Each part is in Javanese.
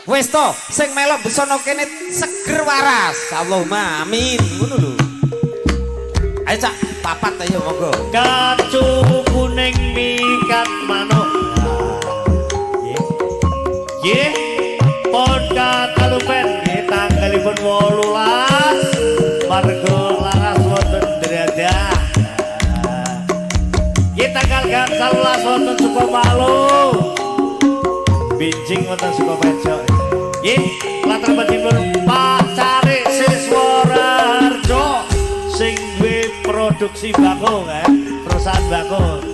Wis to, sing melok besono kene seger waras. Allahumma amin. Ngono lho. Ayo cak, papat ayo monggo. Kacu kuning mikat manuk. Nggih. Podcast Kalupen nggih tanggalipun 18 marga laras wonten Dredah. Nggih tanggal 11 wonten Sukomalu. Binjing wonten Sukobejo. Nggih, latar batipun Pak Cari Siswara Harjo sing duwe produksi bako kan, perusahaan bako.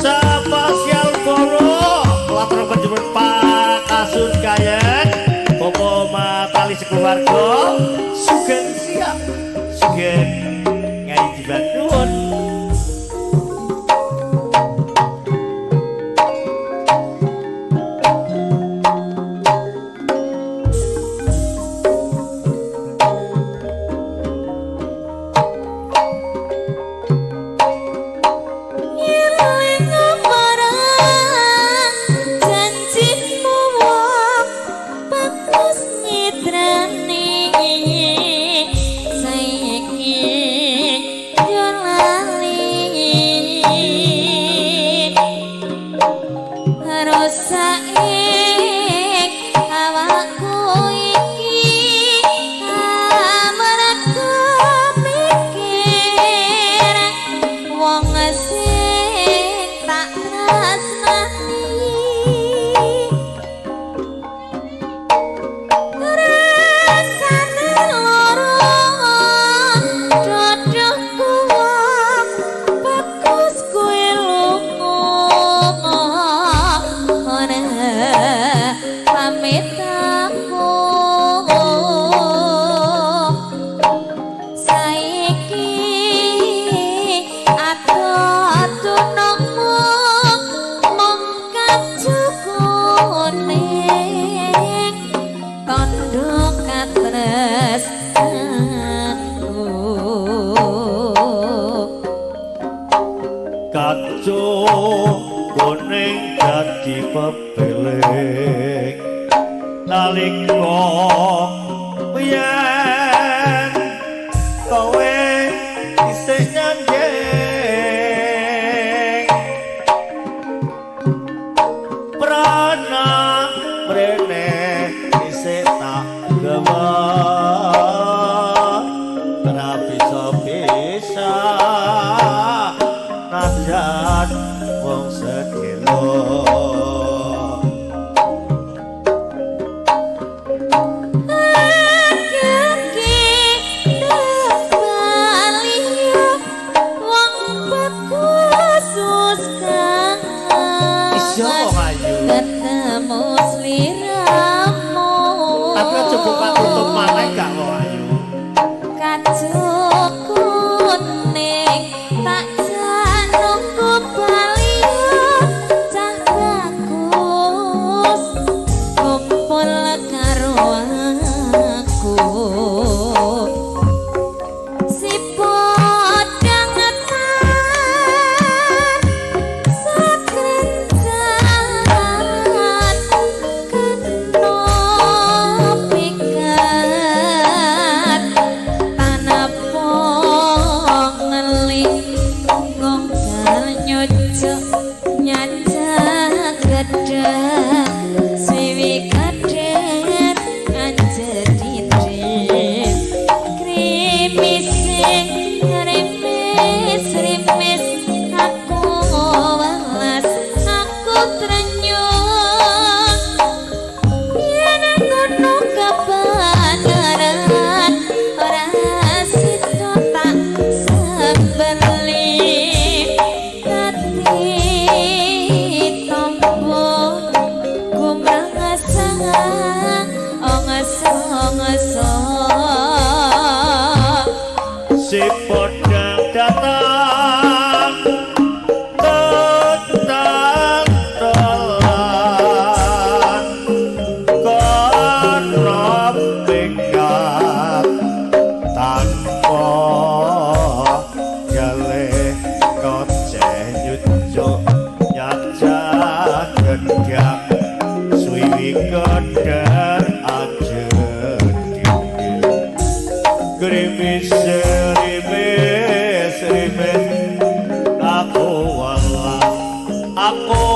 Spesial Boro latar batipun Pak Kasun Kayen, Popo Matali Sekeluarga, Sugen siap, Sugen ngai dibantuan. kodar aja gerimis rimis rimis aku walah aku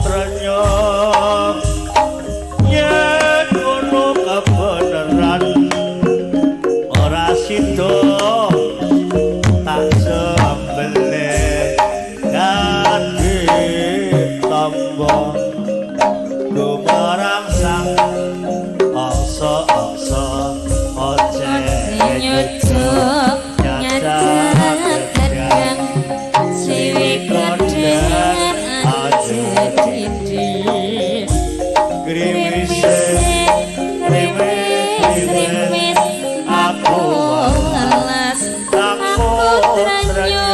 trenyok yen ngono kebeneran ora sida tak sembelih dadi tamba gumarang sang ongso-ongso ojek nyucuk nyadar kadang siwi kodar aja dinding gerimis rimis aku alas aku trenyo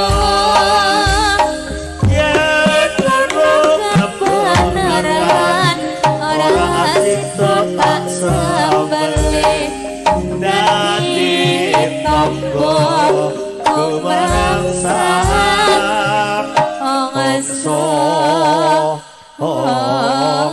yen ngono kebenaran ora sida tak sembelih dadi tamba gumarang sang ongso ongso